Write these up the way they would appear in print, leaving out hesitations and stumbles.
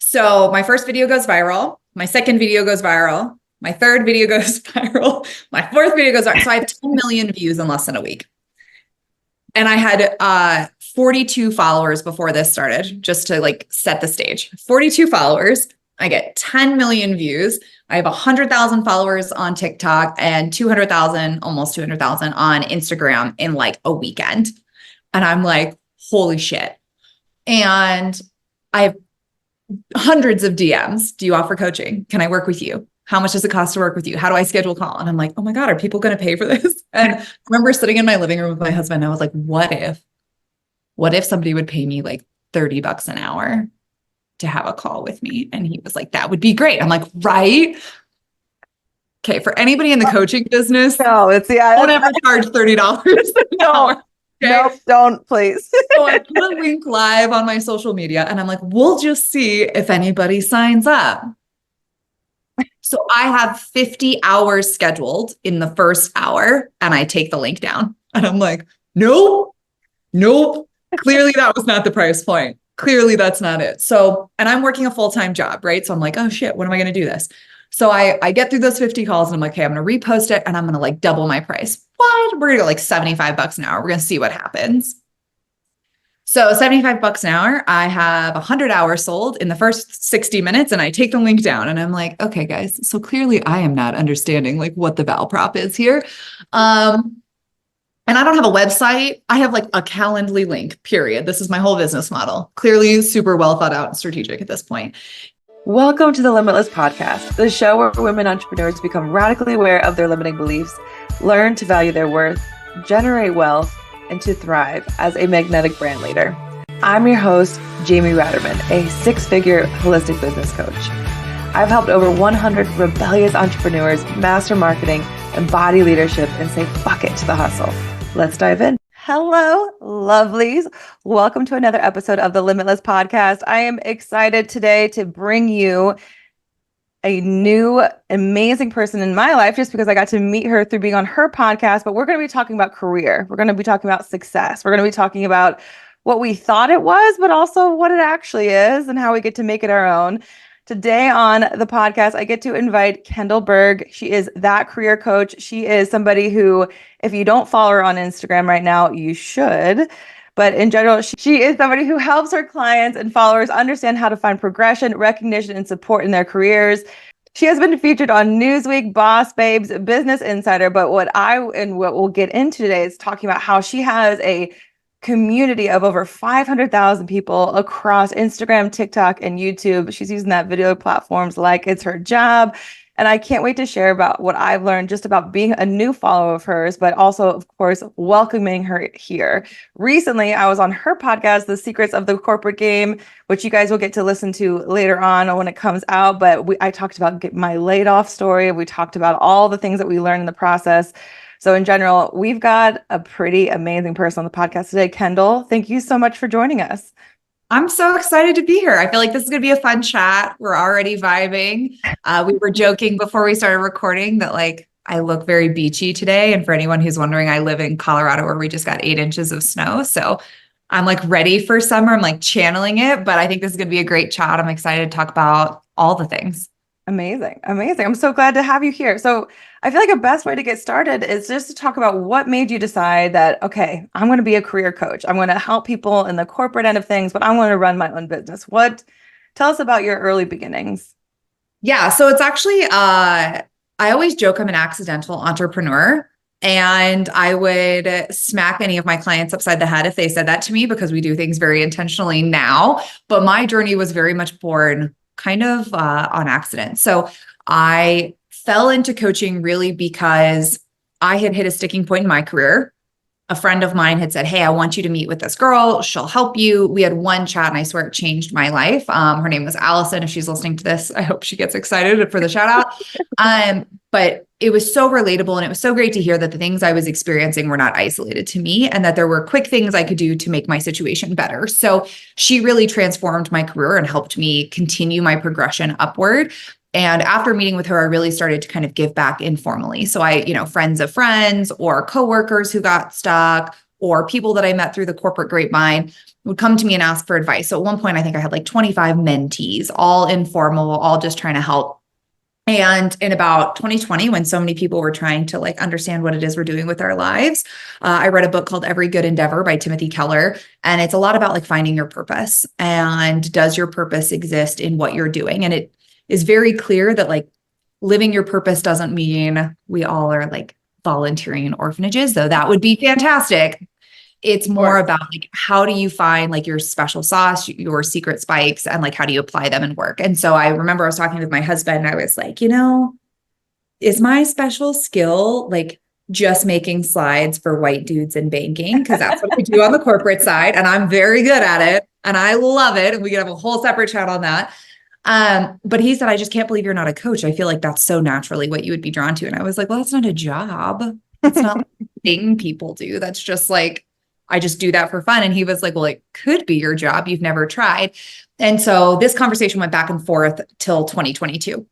So my first video goes viral. My second video goes viral. My third video goes viral. My fourth video goes viral. So I have 10 million views in less than a week. And I had 42 followers before this started, just to like set the stage. 42 followers. I get 10 million views. I have 100,000 followers on TikTok and 200,000, almost 200,000 on Instagram in like a weekend. And I'm like, holy shit. And I have hundreds of DMs. Do you offer coaching? Can I work with you? How much does it cost to work with you? How do I schedule a call? And I'm like, oh my God, are people going to pay for this? And I remember sitting in my living room with my husband. And I was like, what if somebody would pay me like $30 an hour to have a call with me? And he was like, that would be great. I'm like, right. Okay. For anybody in the coaching business, don't ever charge $30 an hour. Okay? Nope, don't please. So I put a link live on my social media and I'm like, we'll just see if anybody signs up. So I have 50 hours scheduled in the first hour and I take the link down and I'm like, nope. Clearly that was not the price point. Clearly that's not it. So, and I'm working a full-time job, right? So I'm like, oh shit, when am I going to do this? So I get through those 50 calls and I'm like, okay, I'm going to repost it and I'm going to like double my price. What? We're going to go like $75 an hour. We're going to see what happens. So $75 an hour, I have 100 hours sold in the first 60 minutes and I take the link down and I'm like, okay, guys, so clearly I am not understanding like what the val prop is here. And I don't have a website. I have like a Calendly link, period. This is my whole business model. Clearly super well thought out and strategic at this point. Welcome to the Limitless Podcast, the show where women entrepreneurs become radically aware of their limiting beliefs, learn to value their worth, generate wealth, and to thrive as a magnetic brand leader. I'm your host, Jamie Ratermann, a six-figure holistic business coach. I've helped over 100 rebellious entrepreneurs master marketing, embody leadership, and say fuck it to the hustle. Let's dive in. Hello, lovelies. Welcome to another episode of the Limitless Podcast. I am excited today to bring you a new amazing person in my life just because I got to meet her through being on her podcast, but we're going to be talking about career. We're going to be talking about success. We're going to be talking about what we thought it was, but also what it actually is and how we get to make it our own. Today on the podcast, I get to invite Kendall Berg. She is that career coach. She is somebody who, if you don't follow her on Instagram right now, you should. But in general, she is somebody who helps her clients and followers understand how to find progression, recognition, and support in their careers. She has been featured on Newsweek, Boss Babes, Business Insider. But what we'll get into today is talking about how she has a community of over 500,000 people across Instagram, TikTok, and YouTube. She's using that video platforms like it's her job. And I can't wait to share about what I've learned just about being a new follower of hers, but also, of course, welcoming her here. Recently, I was on her podcast, The Secrets of the Corporate Game, which you guys will get to listen to later on when it comes out. But I talked about my laid off story. We talked about all the things that we learned in the process. So in general, we've got a pretty amazing person on the podcast today. Kendall, thank you so much for joining us. I'm so excited to be here. I feel like this is going to be a fun chat. We're already vibing. We were joking before we started recording that like I look very beachy today. And for anyone who's wondering, I live in Colorado where we just got 8 inches of snow. So I'm like ready for summer. I'm like channeling it, but I think this is going to be a great chat. I'm excited to talk about all the things. Amazing. I'm so glad to have you here. So I feel like a best way to get started is just to talk about what made you decide that, okay, I'm going to be a career coach. I'm going to help people in the corporate end of things, but I'm going to run my own business. Tell us about your early beginnings. Yeah. So it's actually, I always joke I'm an accidental entrepreneur. And I would smack any of my clients upside the head if they said that to me because we do things very intentionally now. But my journey was very much born kind of on accident. So I fell into coaching really because I had hit a sticking point in my career. A friend of mine had said, hey, I want you to meet with this girl. She'll help you. We had one chat and I swear it changed my life. Her name was Allison. If she's listening to this, I hope she gets excited for the shout out. But it was so relatable and it was so great to hear that the things I was experiencing were not isolated to me and that there were quick things I could do to make my situation better. So she really transformed my career and helped me continue my progression upward. And after meeting with her, I really started to kind of give back informally. So friends of friends or coworkers who got stuck or people that I met through the corporate grapevine, would come to me and ask for advice. So at one point, I think I had like 25 mentees, all informal, all just trying to help. And in about 2020, when so many people were trying to like understand what it is we're doing with our lives, I read a book called Every Good Endeavor by Timothy Keller. And it's a lot about like finding your purpose, and does your purpose exist in what you're doing? And it is very clear that like living your purpose doesn't mean we all are like volunteering in orphanages, though that would be fantastic. It's more about like, how do you find like your special sauce, your secret spikes, and like, how do you apply them in work? And so I remember I was talking with my husband and I was like, is my special skill like just making slides for white dudes in banking? Because that's what we do on the corporate side. And I'm very good at it and I love it. And we could have a whole separate chat on that. But he said, I just can't believe you're not a coach. I feel like that's so naturally what you would be drawn to. And I was like, well, that's not a job. It's not like a thing people do. That's just like, I just do that for fun. And he was like, well, it could be your job. You've never tried. And so this conversation went back and forth till 2022.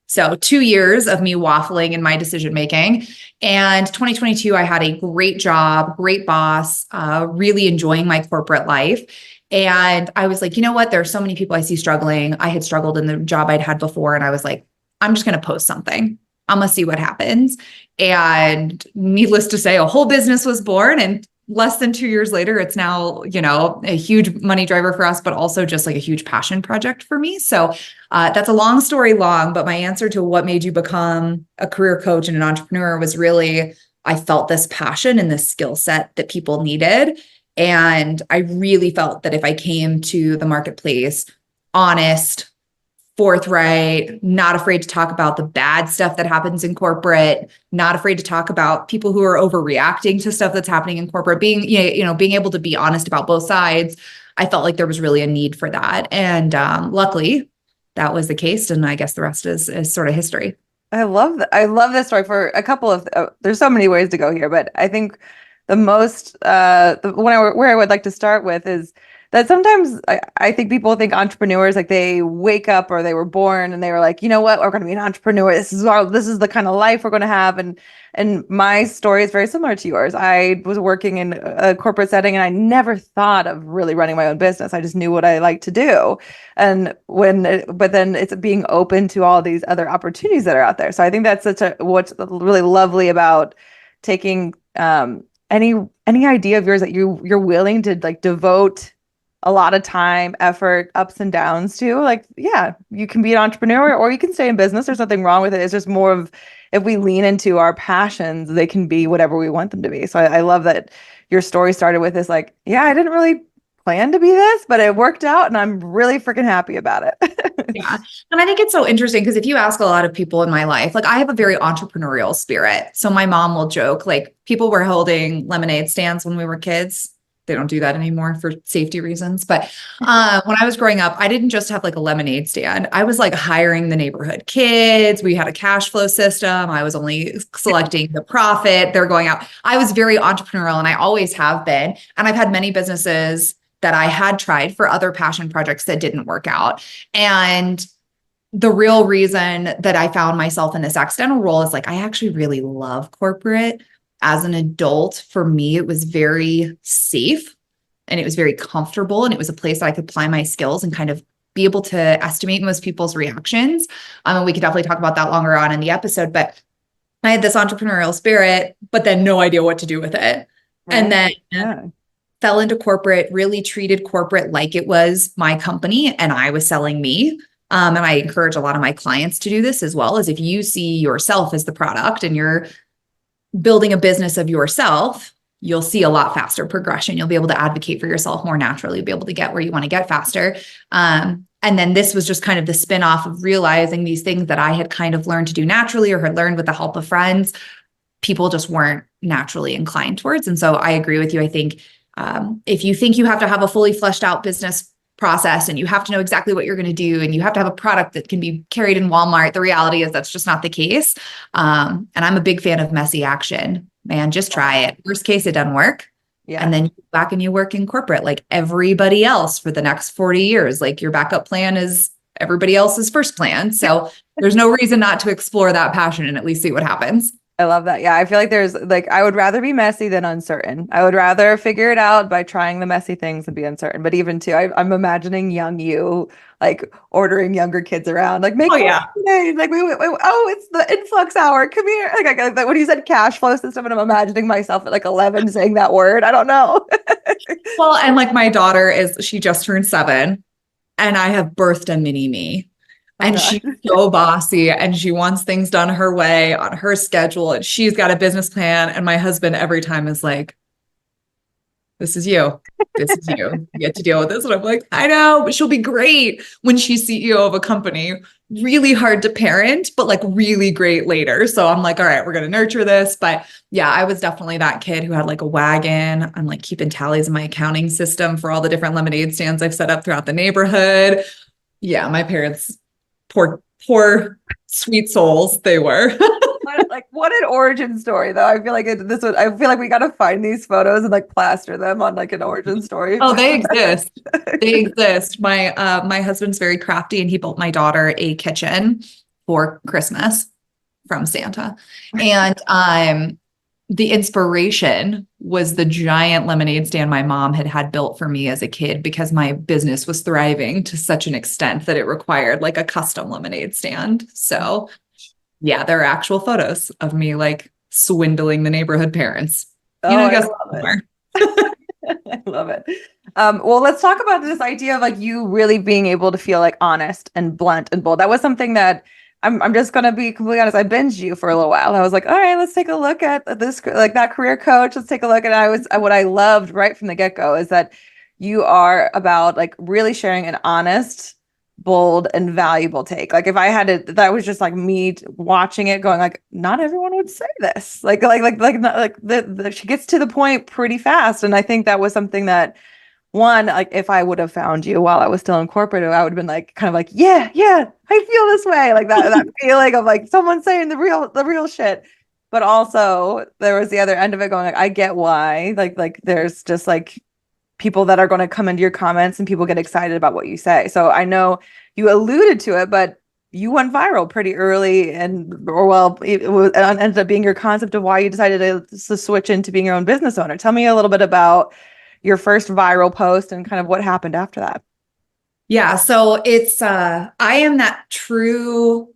So 2 years of me waffling in my decision-making. And 2022, I had a great job, great boss, really enjoying my corporate life. And I was like, you know what? There are so many people I see struggling. I had struggled in the job I'd had before. And I was like, I'm just going to post something. I'm going to see what happens. And needless to say, a whole business was born. And less than 2 years later, it's now, a huge money driver for us, but also just like a huge passion project for me. So that's a long story long, but my answer to what made you become a career coach and an entrepreneur was really, I felt this passion and this skill set that people needed. And I really felt that if I came to the marketplace honest, forthright, not afraid to talk about the bad stuff that happens in corporate, not afraid to talk about people who are overreacting to stuff that's happening in corporate, being able to be honest about both sides. I felt like there was really a need for that. And luckily that was the case. And I guess the rest is sort of history. I love that. I love this story for a couple of, there's so many ways to go here, but I think the most, where I would like to start with is that sometimes I think people think entrepreneurs, like they wake up or they were born and they were like, you know what, we're going to be an entrepreneur. This is the kind of life we're going to have. And my story is very similar to yours. I was working in a corporate setting and I never thought of really running my own business. I just knew what I like to do. But then it's being open to all these other opportunities that are out there. So I think that's what's really lovely about taking any idea of yours that you're willing to like devote a lot of time, effort, ups and downs to. Like, yeah, you can be an entrepreneur or you can stay in business. There's nothing wrong with it. It's just more of, if we lean into our passions, they can be whatever we want them to be. So I love that your story started with this, like, yeah, I didn't really plan to be this, but it worked out and I'm really freaking happy about it. Yeah. And I think it's so interesting because if you ask a lot of people in my life, like I have a very entrepreneurial spirit. So my mom will joke, like people were holding lemonade stands when we were kids. They don't do that anymore for safety reasons. But when I was growing up, I didn't just have like a lemonade stand. I was like hiring the neighborhood kids. We had a cash flow system. I was only selecting the profit. They're going out. I was very entrepreneurial and I always have been. And I've had many businesses that I had tried for other passion projects that didn't work out. And the real reason that I found myself in this accidental role is like, I actually really love corporate. As an adult, for me, it was very safe and it was very comfortable. And it was a place that I could apply my skills and kind of be able to estimate most people's reactions. And we could definitely talk about that longer on in the episode, but I had this entrepreneurial spirit, but then no idea what to do with it. Right. And then fell into corporate, really treated corporate like it was my company and I was selling me. And I encourage a lot of my clients to do this as well, as if you see yourself as the product and you're building a business of yourself, you'll see a lot faster progression. You'll be able to advocate for yourself more naturally. You'll be able to get where you want to get faster. And then this was just kind of the spin-off of realizing these things that I had kind of learned to do naturally or had learned with the help of friends, people just weren't naturally inclined towards. And so I agree with you. I think if you think you have to have a fully fleshed out business process and you have to know exactly what you're going to do and you have to have a product that can be carried in Walmart, the reality is that's just not the case. And I'm a big fan of messy action. Man, just try it. Worst case, it doesn't work. Yeah. And then you go back and you work in corporate like everybody else for the next 40 years. Like your backup plan is everybody else's first plan. So there's no reason not to explore that passion and at least see what happens. I love that. Yeah, I feel like there's like I would rather be messy than uncertain. I would rather figure it out by trying the messy things and be uncertain. But even too, I'm imagining young you like ordering younger kids around, like make Oh more yeah. today. Like oh, it's the influx hour. Come here. Like when you said cash flow system, and I'm imagining myself at like 11 saying that word. I don't know. Well, and like my daughter she just turned 7 and I have birthed a mini me. Oh And God. she's so bossy and she wants things done her way on her schedule. And she's got a business plan. And my husband every time is like, this is you. This is you. You get to deal with this. And I'm like, I know, but she'll be great when she's CEO of a company. Really hard to parent, but like really great later. So I'm like, all right, we're going to nurture this. But yeah, I was definitely that kid who had like a wagon. I'm like keeping tallies in my accounting system for all the different lemonade stands I've set up throughout the neighborhood. Yeah, my parents, poor sweet souls they were. What an origin story though. I feel like I feel like we gotta find these photos and like plaster them on like an origin story. Oh, they exist. They exist. My husband's very crafty and he built my daughter a kitchen for Christmas from Santa. And the inspiration was the giant lemonade stand my mom had built for me as a kid because my business was thriving to such an extent that it required like a custom lemonade stand. So yeah, there are actual photos of me like swindling the neighborhood parents. Oh, I I guess love it. I love it. Well, let's talk about this idea of like you really being able to feel like honest and blunt and bold. That was something that I'm just gonna be completely honest. I binged you for a little while. I was like, all right, let's take a look at this, like that career coach. Let's take a look. And what I loved right from the get-go is that you are about like really sharing an honest, bold, and valuable take. Like if I had to, that was just like me watching it going like, not everyone would say this. She gets to the point pretty fast. And I think that was something that one, like if I would have found you while I was still in corporate, I would have been like, kind of like, yeah, I feel this way. Like that feeling of like someone saying the real shit. But also there was the other end of it going like, I get why. Like there's just like people that are going to come into your comments and people get excited about what you say. So I know you alluded to it, but you went viral pretty early it ended up being your concept of why you decided to switch into being your own business owner. Tell me a little bit about your first viral post and kind of what happened after that. Yeah, so it's I am that true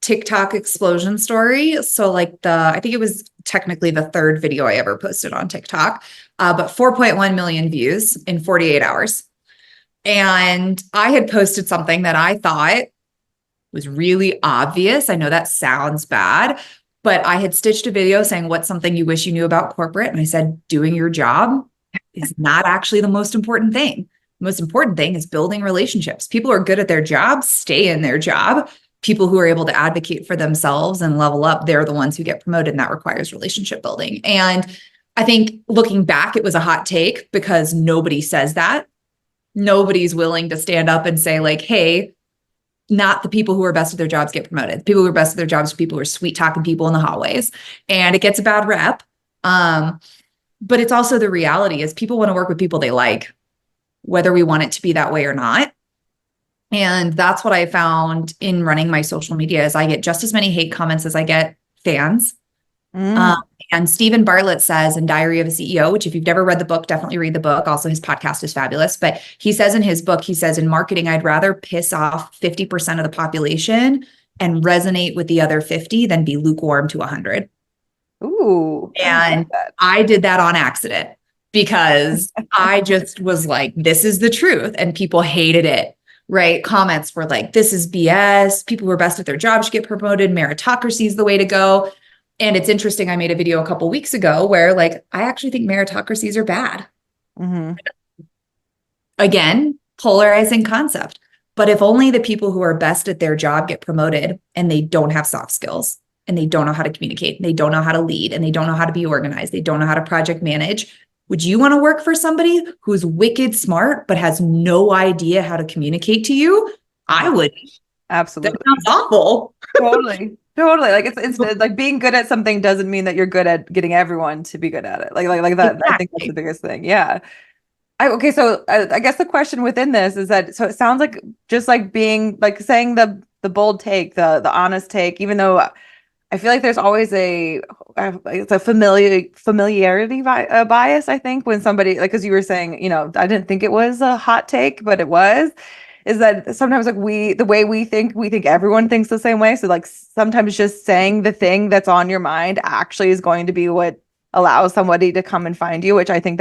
TikTok explosion story. So like I think it was technically the third video I ever posted on TikTok, but 4.1 million views in 48 hours. And I had posted something that I thought was really obvious. I know that sounds bad, but I had stitched a video saying, what's something you wish you knew about corporate? And I said, doing your job is not actually the most important thing. The most important thing is building relationships. People who are good at their job, stay in their job. People who are able to advocate for themselves and level up, they're the ones who get promoted, and that requires relationship building. And I think looking back, it was a hot take because nobody says that. Nobody's willing to stand up and say like, hey, not the people who are best at their jobs get promoted. The people who are best at their jobs are people who are sweet talking people in the hallways. And it gets a bad rep. But it's also the reality is people want to work with people they like, whether we want it to be that way or not. And that's what I found in running my social media is I get just as many hate comments as I get fans. And Stephen Bartlett says in Diary of a CEO, which if you've never read the book, definitely read the book. Also, his podcast is fabulous. But he says in his book, he says in marketing, I'd rather piss off 50% of the population and resonate with the other 50 than be lukewarm to 100. Ooh. And I did that on accident because I just was like, this is the truth. And people hated it, right? Comments were like, this is BS. People who are best at their job should get promoted. Meritocracy is the way to go. And it's interesting. I made a video a couple of weeks ago where like, I actually think meritocracies are bad. Mm-hmm. Again, polarizing concept. But if only the people who are best at their job get promoted and they don't have soft skills and they don't know how to communicate, and they don't know how to lead, and they don't know how to be organized, they don't know how to project manage, would you want to work for somebody who's wicked smart but has no idea how to communicate to you? I would. Absolutely. That sounds awful. Totally. Like it's like being good at something doesn't mean that you're good at getting everyone to be good at it. Like that. Exactly. I think that's the biggest thing. Yeah. Okay. So I guess the question within this is that, so it sounds like just like being like saying the bold take, the honest take, even though I feel like there's always a it's a familiarity bias, I think, when somebody, like, as you were saying, I didn't think it was a hot take, but it was, is that sometimes like the way we think everyone thinks the same way. So like sometimes just saying the thing that's on your mind actually is going to be what allows somebody to come and find you, which I think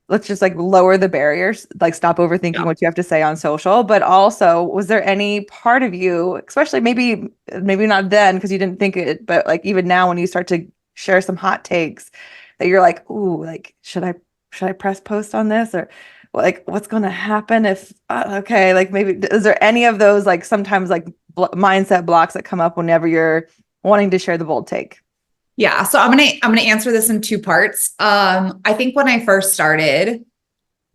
let's just like lower the barriers, like stop overthinking what you have to say on social. But also, was there any part of you, especially maybe not then because you didn't think it, but like even now when you start to share some hot takes that you're like, ooh, like should I press post on this, or like what's going to happen if okay, like maybe is there any of those like sometimes like mindset blocks that come up whenever you're wanting to share the bold take? Yeah. So I'm gonna answer this in two parts. I think when I first started,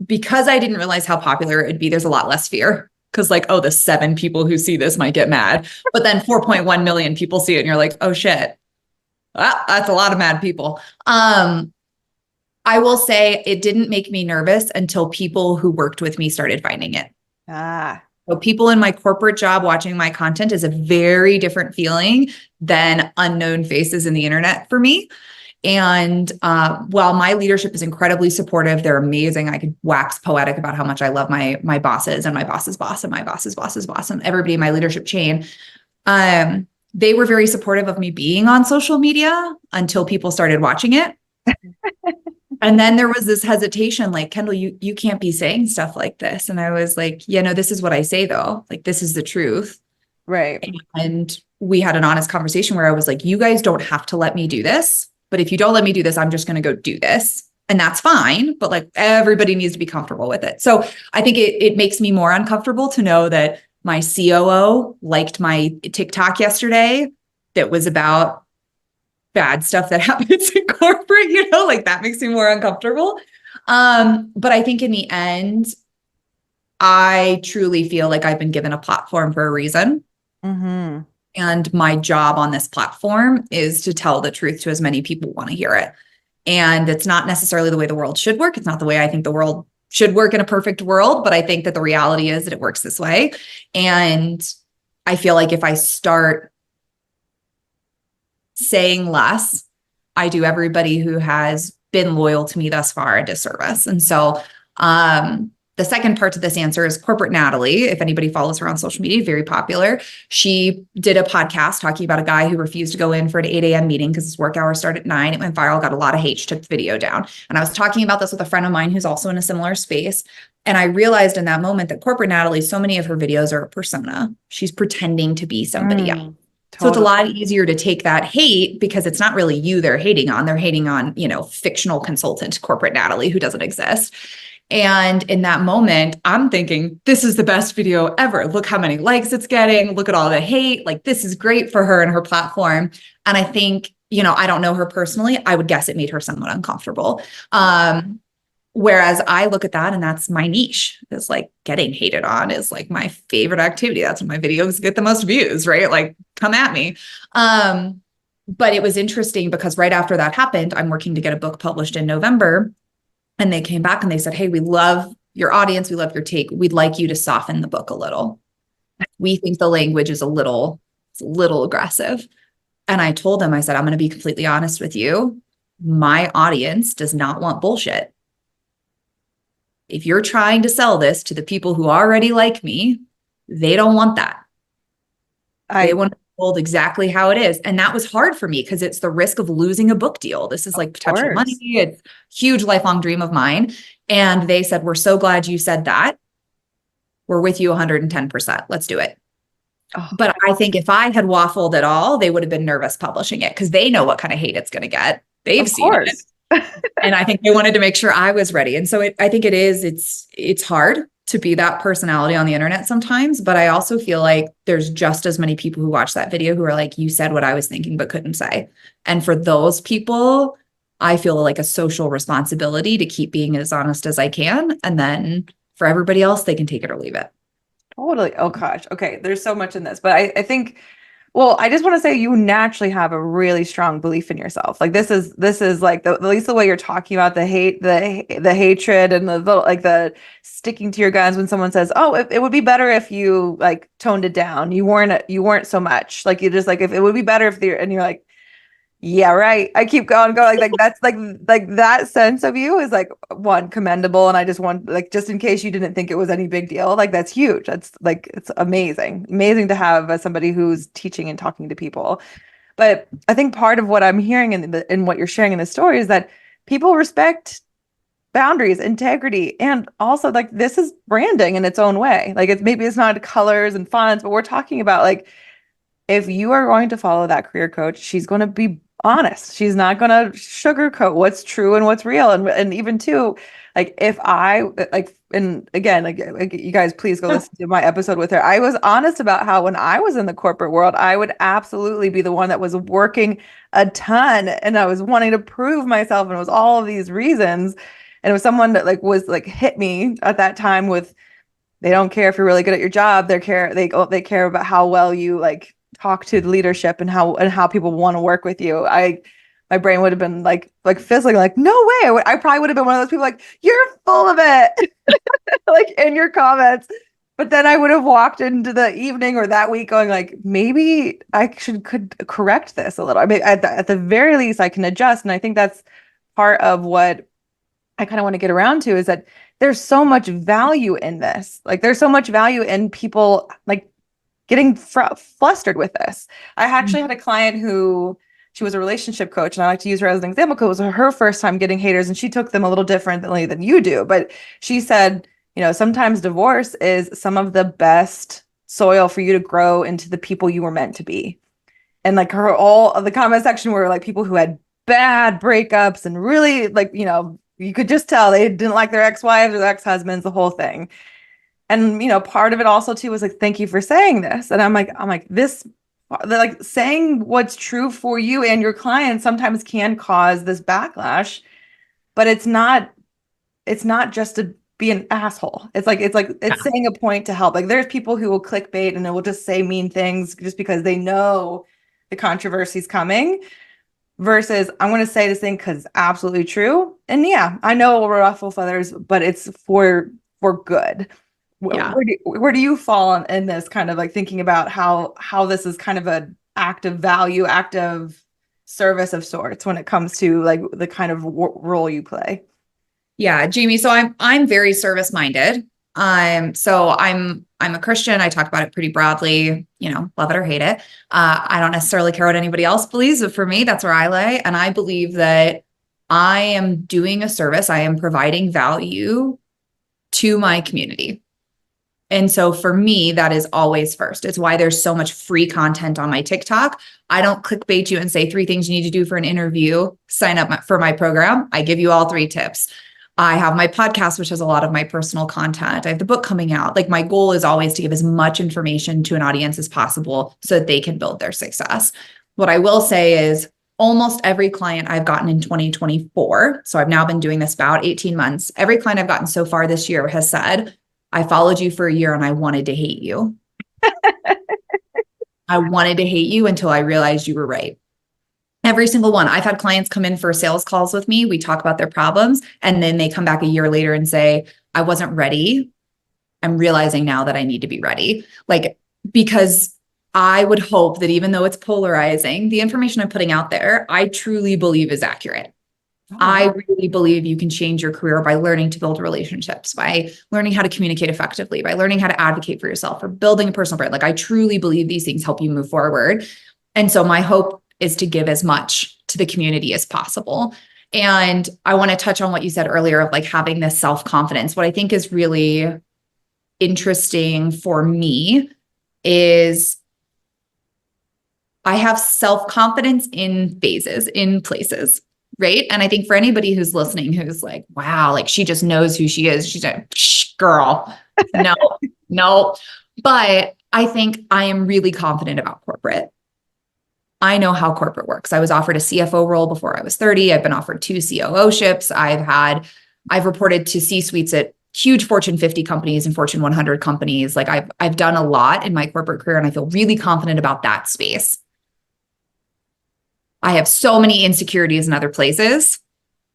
because I didn't realize how popular it'd be, there's a lot less fear. Cause like, oh, the 7 people who see this might get mad. But then 4.1 million people see it and you're like, oh shit. Well, that's a lot of mad people. I will say it didn't make me nervous until people who worked with me started finding it. So people in my corporate job watching my content is a very different feeling than unknown faces in the internet for me. And while my leadership is incredibly supportive, they're amazing. I could wax poetic about how much I love my bosses and my boss's boss and my boss's boss's boss and everybody in my leadership chain. They were very supportive of me being on social media until people started watching it. And then there was this hesitation, like, Kendall, you can't be saying stuff like this. And I was like, yeah, no, this is what I say though. Like, this is the truth. Right. And we had an honest conversation where I was like, you guys don't have to let me do this. But if you don't let me do this, I'm just going to go do this. And that's fine. But like everybody needs to be comfortable with it. So I think it makes me more uncomfortable to know that my COO liked my TikTok yesterday that was about bad stuff that happens in corporate, like that makes me more uncomfortable. But I think in the end, I truly feel like I've been given a platform for a reason. Mm-hmm. And my job on this platform is to tell the truth to as many people who want to hear it. And it's not necessarily the way the world should work. It's not the way I think the world should work in a perfect world, but I think that the reality is that it works this way. And I feel like if I start saying less, I do everybody who has been loyal to me thus far a disservice. And so the second part to this answer is corporate Natalie. If anybody follows her on social media, very popular. She did a podcast talking about a guy who refused to go in for an 8 a.m. meeting because his work hours started at 9. It went viral, got a lot of hate. She took the video down. And I was talking about this with a friend of mine who's also in a similar space. And I realized in that moment that corporate Natalie, so many of her videos are a persona. She's pretending to be somebody else. Totally. So it's a lot easier to take that hate because it's not really you they're hating on. They're hating on, fictional consultant corporate Natalie who doesn't exist. And in that moment, I'm thinking, this is the best video ever. Look how many likes it's getting. Look at all the hate. Like, this is great for her and her platform. And I think, I don't know her personally. I would guess it made her somewhat uncomfortable. Whereas I look at that and that's my niche. It's like getting hated on is like my favorite activity. That's when my videos get the most views, right? Like, come at me. But it was interesting because right after that happened, I'm working to get a book published in November. And they came back and they said, hey, we love your audience. We love your take. We'd like you to soften the book a little. We think the language is a little aggressive. And I told them, I said, I'm going to be completely honest with you. My audience does not want bullshit. If you're trying to sell this to the people who already like me, they don't want that. They want to hold exactly how it is. And that was hard for me because it's the risk of losing a book deal. This is like potential money. It's a huge lifelong dream of mine. And they said, we're so glad you said that. We're with you 110%. Let's do it. Oh. But I think if I had waffled at all, they would have been nervous publishing it because they know what kind of hate it's going to get. They've seen it. And I think they wanted to make sure I was ready. And so I think it's hard to be that personality on the internet sometimes, but I also feel like there's just as many people who watch that video who are like, you said what I was thinking, but couldn't say. And for those people, I feel like a social responsibility to keep being as honest as I can. And then for everybody else, they can take it or leave it. Totally. Oh gosh. Okay. There's so much in this, but I think, well, I just want to say you naturally have a really strong belief in yourself. Like this is like at least the way you're talking about the hate, the hatred and the sticking to your guns when someone says, oh, it would be better if you like toned it down. You weren't so much like, you just like, if it would be better if you're like, Yeah, right. I keep going. Like that's like that sense of you is like one commendable. And I just want like just in case you didn't think it was any big deal, like that's huge. That's like it's amazing. Amazing to have somebody who's teaching and talking to people. But I think part of what I'm hearing in what you're sharing in the story is that people respect boundaries, integrity, and also like this is branding in its own way. Like it's not colors and fonts, but we're talking about like if you are going to follow that career coach, she's going to be honest. She's not going to sugarcoat what's true and what's real. And even too, like if I like, and again, like you guys, please go listen to my episode with her. I was honest about how when I was in the corporate world, I would absolutely be the one that was working a ton and I was wanting to prove myself. And it was all of these reasons. And it was someone that like was like hit me at that time with, they don't care if you're really good at your job. They care about how well you like talk to the leadership and how people want to work with you. My brain would have been like fizzling, like, no way. I probably would have been one of those people like, you're full of it, like in your comments. But then I would have walked into the evening or that week going like, maybe I could correct this a little. I mean, at the very least, I can adjust. And I think that's part of what I kind of want to get around to is that there's so much value in this. Like there's so much value in people like getting flustered with this. I actually had a client who she was a relationship coach, and I like to use her as an example because it was her first time getting haters, and she took them a little differently than you do. But she said, you know, sometimes divorce is some of the best soil for you to grow into the people you were meant to be. And like her all of the comment section were like people who had bad breakups and really like, you know, you could just tell they didn't like their ex-wives or their ex-husbands, the whole thing. And, you know, part of it also too was like, thank you for saying this. And I'm like, this, like saying what's true for you and your clients sometimes can cause this backlash, but it's not just to be an asshole. It's saying a point to help. Like there's people who will clickbait and they will just say mean things just because they know the controversy's coming. Versus, I'm going to say this thing because it's absolutely true. And yeah, I know it will ruffle feathers, but it's for good. Yeah. Where do you fall in this kind of like thinking about how this is kind of an act of value, act of service of sorts when it comes to like the kind of role you play? Yeah, Jamie. So I'm very service minded. So I'm a Christian. I talk about it pretty broadly, you know, love it or hate it. I don't necessarily care what anybody else believes, but for me, that's where I lay. And I believe that I am doing a service. I am providing value to my community. And so for me, that is always first. It's why there's so much free content on my TikTok. I don't clickbait you and say 3 things you need to do for an interview. Sign up for my program. I give you all 3 tips. I have my podcast, which has a lot of my personal content. I have the book coming out. Like my goal is always to give as much information to an audience as possible so that they can build their success. What I will say is almost every client I've gotten in 2024, so I've now been doing this about 18 months. Every client I've gotten so far this year has said, I followed you for a year and I wanted to hate you. I wanted to hate you until I realized you were right. Every single one. I've had clients come in for sales calls with me. We talk about their problems, and then they come back a year later and say, I wasn't ready. I'm realizing now that I need to be ready. Like, because I would hope that even though it's polarizing, the information I'm putting out there, I truly believe is accurate. I really believe you can change your career by learning to build relationships, by learning how to communicate effectively, by learning how to advocate for yourself, or building a personal brand. Like I truly believe these things help you move forward. And so my hope is to give as much to the community as possible. And I want to touch on what you said earlier of like having this self-confidence. What I think is really interesting for me is I have self-confidence in phases, in places, right? And I think for anybody who's listening, who's like, wow, like she just knows who she is. She's a girl. No. But I think I am really confident about corporate. I know how corporate works. I was offered a CFO role before I was 30. I've been offered 2 COO-ships. I've reported to C-suites at huge Fortune 50 companies and Fortune 100 companies. Like I've done a lot in my corporate career, and I feel really confident about that space. I have so many insecurities in other places,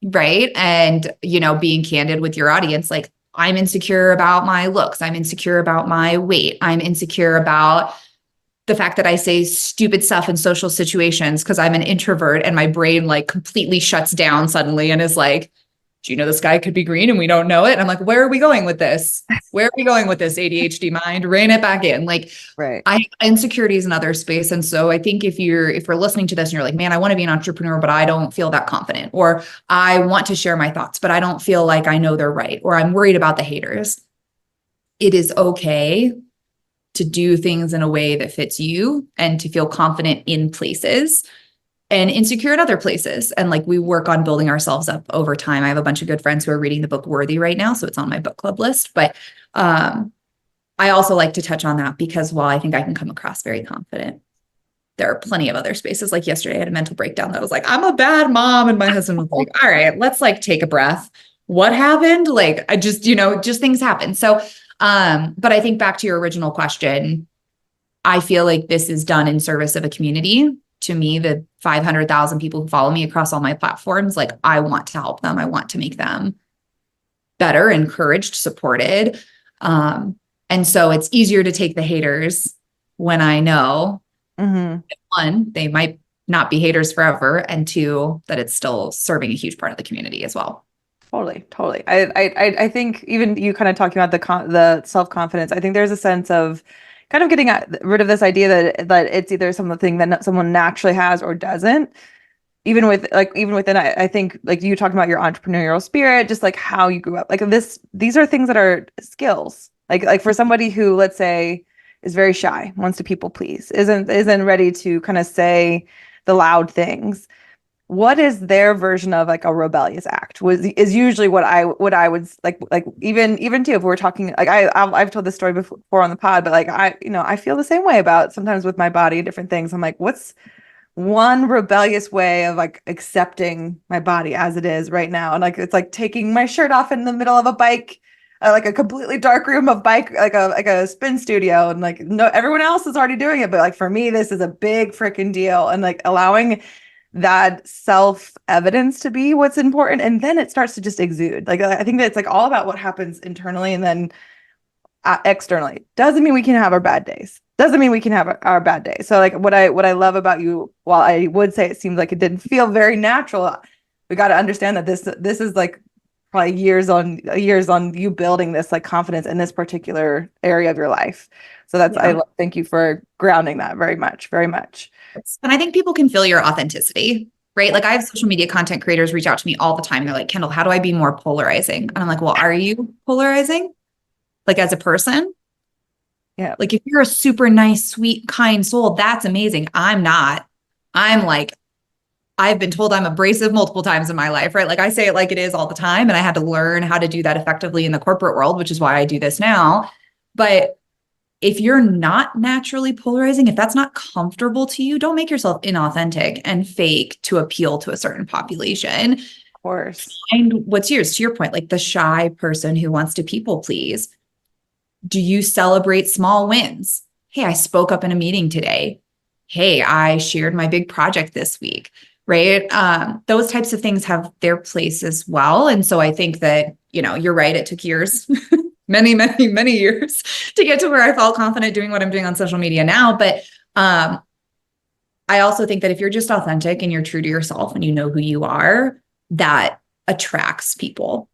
right? And, you know, being candid with your audience, like I'm insecure about my looks. I'm insecure about my weight. I'm insecure about the fact that I say stupid stuff in social situations because I'm an introvert and my brain like completely shuts down suddenly and is like, do you know the sky could be green and we don't know it? And I'm like, where are we going with this? Where are we going with this ADHD mind? Rein it back in. Like, Right. I insecurity is another space. And so I think if you're listening to this and you're like, man, I want to be an entrepreneur, but I don't feel that confident, or I want to share my thoughts, but I don't feel like I know they're right, or I'm worried about the haters. It is okay to do things in a way that fits you and to feel confident in places and insecure in other places. And like, we work on building ourselves up over time. I have a bunch of good friends who are reading the book Worthy right now, so it's on my book club list. But I also like to touch on that because while I think I can come across very confident, there are plenty of other spaces. Like yesterday, I had a mental breakdown that was like, I'm a bad mom. And my husband was like, all right, let's like take a breath. What happened? Like, I just, just things happen. So, but I think back to your original question, I feel like this is done in service of a community. To me, the 500,000 people who follow me across all my platforms, like, I want to help them. I want to make them better, encouraged, supported. And so it's easier to take the haters when I know, one, they might not be haters forever, and two, that it's still serving a huge part of the community as well. Totally. I think even you kind of talking about the self-confidence, I think there's a sense of kind of getting rid of this idea that it's either something that someone naturally has or doesn't. Even within, I think like you talking about your entrepreneurial spirit, just like how you grew up, like these are things that are skills. Like for somebody who, let's say, is very shy, wants to people please, isn't ready to kind of say the loud things. What is their version of like a rebellious act is usually what I would like even too, if we're talking, like I've told this story before on the pod, but like I feel the same way about sometimes with my body and different things. I'm like, what's one rebellious way of like accepting my body as it is right now? And like, it's like taking my shirt off in the middle of a bike, like a completely dark room of bike, like a spin studio. And like, no, everyone else is already doing it. But like, for me, this is a big freaking deal. And like allowing that self-evidence to be what's important. And then it starts to just exude. Like, I think that it's like all about what happens internally and then externally. Doesn't mean we can have our bad days. Doesn't mean we can have our bad days. So like what I love about you, while I would say it seems like it didn't feel very natural, we got to understand that this is like probably years on you building this like confidence in this particular area of your life. So that's, yeah. I thank you for grounding that very much, very much. And I think people can feel your authenticity, right? Like I have social media content creators reach out to me all the time. They're like, Kendall, how do I be more polarizing? And I'm like, well, are you polarizing? Like as a person? Yeah. Like if you're a super nice, sweet, kind soul, that's amazing. I'm not. I'm like, I've been told I'm abrasive multiple times in my life, right? Like I say it like it is all the time. And I had to learn how to do that effectively in the corporate world, which is why I do this now. But if you're not naturally polarizing, if that's not comfortable to you, don't make yourself inauthentic and fake to appeal to a certain population. Of course. Find what's yours. To your point, like the shy person who wants to people please. Do you celebrate small wins? Hey, I spoke up in a meeting today. Hey, I shared my big project this week, right? Those types of things have their place as well. And so I think that, you're right. It took years, many, many, many years to get to where I felt confident doing what I'm doing on social media now. But I also think that if you're just authentic and you're true to yourself and you know who you are, that attracts people.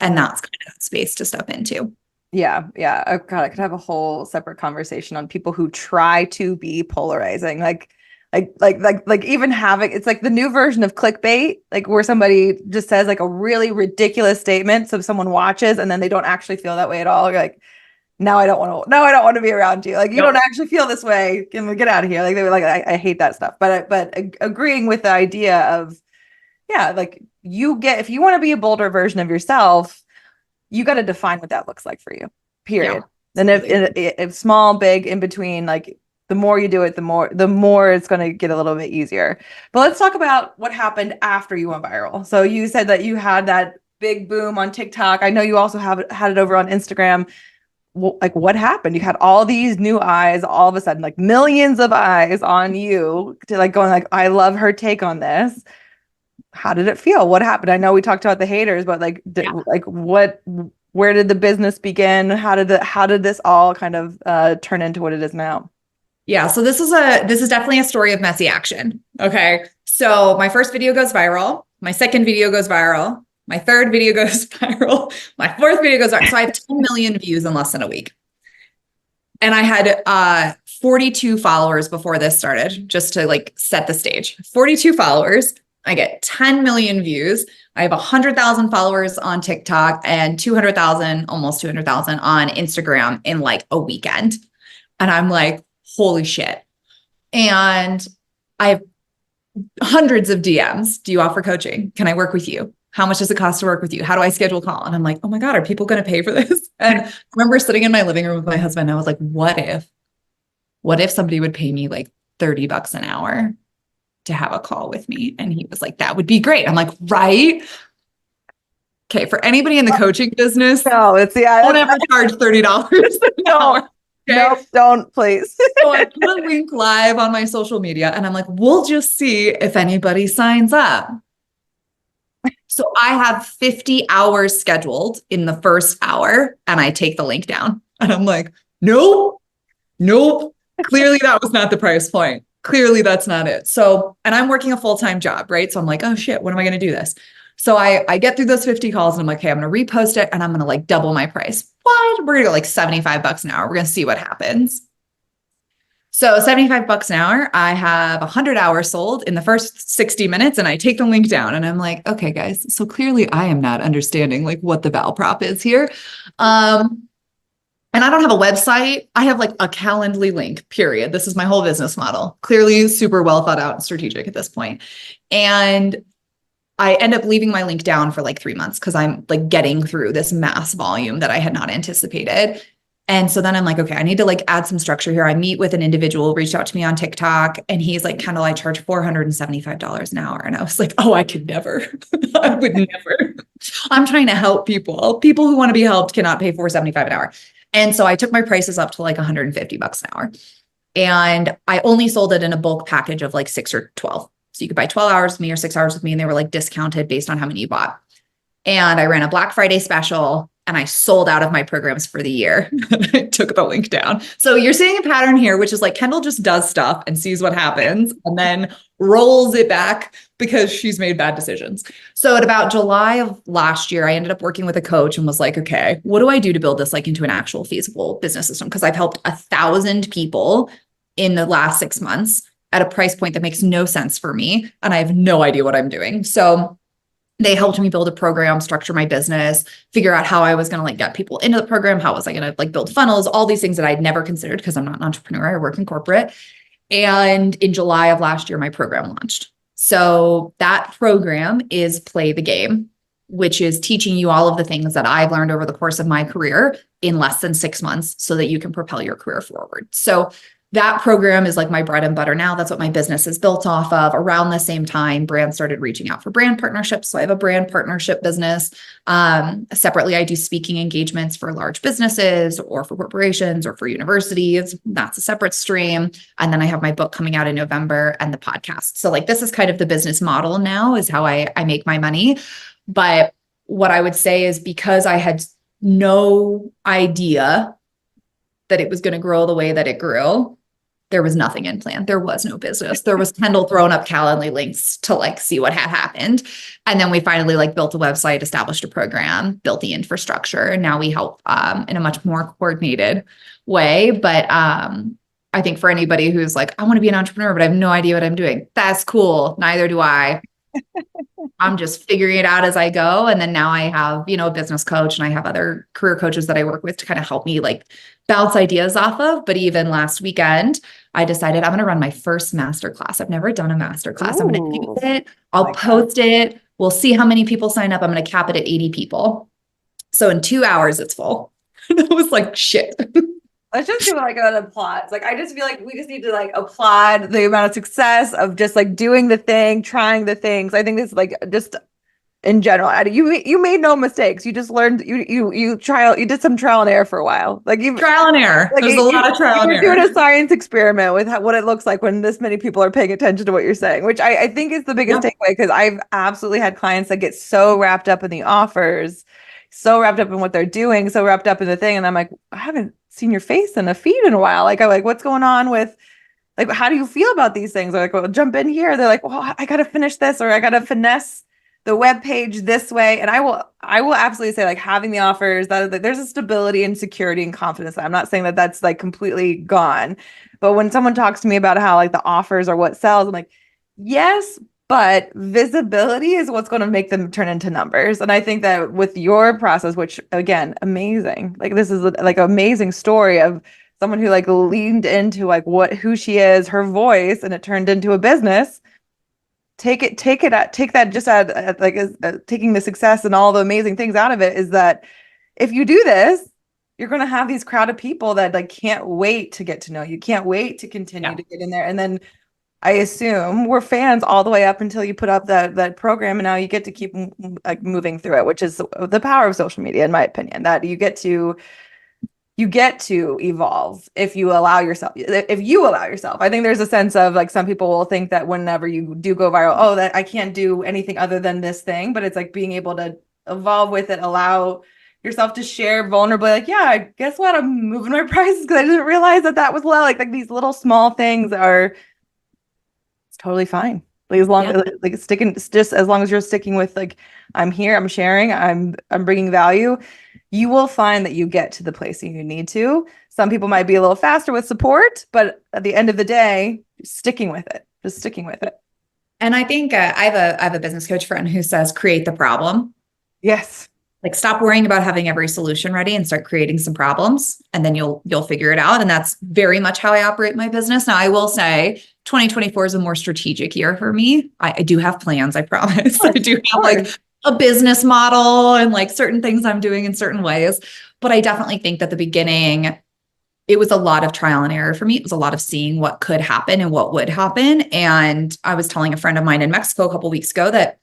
And that's kind of that space to step into. Yeah. Oh, God, I could have a whole separate conversation on people who try to be polarizing. Like even having, it's like the new version of clickbait, like where somebody just says like a really ridiculous statement. So someone watches and then they don't actually feel that way at all. You're like, now I don't want to be around you. Like you don't actually feel this way. Get out of here. Like they were like, I hate that stuff. But agreeing with the idea of, yeah, like if you want to be a bolder version of yourself, you got to define what that looks like for you, period. Yeah, and if small, big, in between, like the more you do it, the more it's going to get a little bit easier. But let's talk about what happened after you went viral. So you said that you had that big boom on TikTok. I know you also had it over on Instagram. Like what happened? You had all these new eyes all of a sudden, like millions of eyes on you to like going like, I love her take on this. How did it feel? What happened? I know we talked about the haters, but where did the business begin? How did this all kind of turn into what it is now? Yeah. So this is definitely a story of messy action. Okay. So my first video goes viral. My second video goes viral. My third video goes viral. My fourth video goes viral. So I have 10 million views in less than a week. And I had 42 followers before this started, just to like set the stage. 42 followers. I get 10 million views. I have 100,000 followers on TikTok and 200,000, almost 200,000 on Instagram in like a weekend. And I'm like, holy shit. And I have hundreds of DMs. Do you offer coaching? Can I work with you? How much does it cost to work with you? How do I schedule a call? And I'm like, oh my God, are people going to pay for this? And I remember sitting in my living room with my husband. And I was like, what if somebody would pay me like $30 an hour to have a call with me? And he was like, that would be great. I'm like, right. Okay. For anybody in the coaching business, No, don't ever charge $30 an hour. Okay? Nope, don't please. So I put a link live on my social media and I'm like, we'll just see if anybody signs up. So I have 50 hours scheduled in the first hour and I take the link down and I'm like, nope. Clearly that was not the price point. Clearly that's not it. So, and I'm working a full-time job, right? So I'm like, oh shit, when am I going to do this? So I get through those 50 calls and I'm like, okay, I'm going to repost it and I'm going to like double my price. What? We're going to go like $75 an hour. We're going to see what happens. So $75 an hour, I have 100 hours sold in the first 60 minutes and I take the link down and I'm like, okay, guys, so clearly I am not understanding like what the val prop is here. And I don't have a website. I have like a Calendly link, period. This is my whole business model. Clearly super well thought out and strategic at this point. And I end up leaving my link down for like 3 months because I'm like getting through this mass volume that I had not anticipated. And so then I'm like, okay, I need to like add some structure here. I meet with an individual, reached out to me on TikTok, and he's like, Kendall, I charge $475 an hour. And I was like, oh, I could never. I would never. I'm trying to help people. People who want to be helped cannot pay $475 an hour. And so I took my prices up to like $150 an hour. And I only sold it in a bulk package of like 6 or 12. So you could buy 12 hours with me or 6 hours with me. And they were like discounted based on how many you bought. And I ran a Black Friday special and I sold out of my programs for the year. I took the link down. So you're seeing a pattern here, which is like Kendall just does stuff and sees what happens and then rolls it back because she's made bad decisions. So at about July of last year, I ended up working with a coach and was like, okay, what do I do to build this like into an actual feasible business system? Because I've helped 1,000 people in the last 6 months at a price point that makes no sense for me. And I have no idea what I'm doing. So they helped me build a program, structure my business, figure out how I was going to like get people into the program. How was I going to like build funnels, all these things that I'd never considered because I'm not an entrepreneur. I work in corporate. And in July of last year, my program launched. So that program is Play the Game, which is teaching you all of the things that I've learned over the course of my career in less than 6 months so that you can propel your career forward. So that program is like my bread and butter now. That's what my business is built off of. Around the same time, brands started reaching out for brand partnerships. So I have a brand partnership business. Separately, I do speaking engagements for large businesses or for corporations or for universities. That's a separate stream. And then I have my book coming out in November and the podcast. So like this is kind of the business model now is how I make my money. But what I would say is because I had no idea that it was going to grow the way that it grew, there was nothing in plan. There was no business. There was Kendall throwing up Calendly links to like see what had happened. And then we finally like built a website, established a program, built the infrastructure. And now we help in a much more coordinated way. But I think for anybody who's like, I want to be an entrepreneur, but I have no idea what I'm doing. That's cool. Neither do I. I'm just figuring it out as I go. And then now I have, a business coach and I have other career coaches that I work with to kind of help me like bounce ideas off of. But even last weekend, I decided I'm going to run my first masterclass. I've never done a masterclass. I'm going to do it. I'll post it. We'll see how many people sign up. I'm going to cap it at 80 people. So in 2 hours, it's full. That was like shit. Let's just give like an applause. Like, I just feel like we just need to like applaud the amount of success of just like doing the thing, trying the things. I think it's like just in general, you made no mistakes. You just learned, you did some trial and error for a while. Like you trial and error. Like there's a lot of trial and error. You're doing a science experiment with what it looks like when this many people are paying attention to what you're saying, which I think is the biggest takeaway, because I've absolutely had clients that get so wrapped up in the offers, so wrapped up in what they're doing, so wrapped up in the thing. And I'm like, I haven't seen your face in a feed in a while. Like, I'm like, what's going on with like, how do you feel about these things? They're like, well, jump in here. They're like, well, I got to finish this, or I got to finesse the web page this way. And I will absolutely say, like, having the offers, that there's a stability and security and confidence. I'm not saying that that's like completely gone, but when someone talks to me about how like the offers are what sells, I'm like, yes, but visibility is what's going to make them turn into numbers. And I think that with your process, which again, amazing, like this is like an amazing story of someone who like leaned into like who she is, her voice, and it turned into a business. Take that just at like taking the success and all the amazing things out of it is that if you do this, you're going to have these crowd of people that like can't wait to get to know you, can't wait to continue to get in there. And then I assume we're fans all the way up until you put up that program, and now you get to keep like moving through it, which is the power of social media, in my opinion, that you get to evolve if you allow yourself. I think there's a sense of like, some people will think that whenever you do go viral, oh, that I can't do anything other than this thing, but it's like being able to evolve with it, allow yourself to share vulnerably, like, yeah, guess what, I'm moving my prices because I didn't realize that was low. Like these little small things are, it's totally fine. Like as long as like sticking, just as long as you're sticking with like, I'm here, I'm sharing, I'm bringing value, you will find that you get to the place you need to. Some people might be a little faster with support, but at the end of the day, just sticking with it. And I think I have a business coach friend who says, create the problem. Yes. Like stop worrying about having every solution ready and start creating some problems, and then you'll figure it out. And that's very much how I operate my business. Now, I will say 2024 is a more strategic year for me. I do have plans, I promise. I do have like a business model and like certain things I'm doing in certain ways. But I definitely think that the beginning, it was a lot of trial and error for me. It was a lot of seeing what could happen and what would happen. And I was telling a friend of mine in Mexico a couple of weeks ago that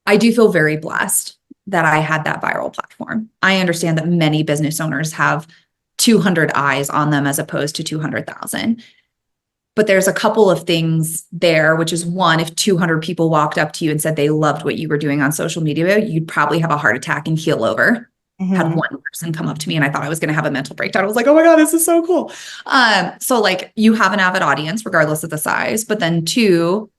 I do feel very blessed that I had that viral platform. I understand that many business owners have 200 eyes on them as opposed to 200,000. But there's a couple of things there, which is one, if 200 people walked up to you and said they loved what you were doing on social media, you'd probably have a heart attack and keel over. Mm-hmm. Had one person come up to me and I thought I was going to have a mental breakdown. I was like, oh my God, this is so cool. So like you have an avid audience, regardless of the size, but then two,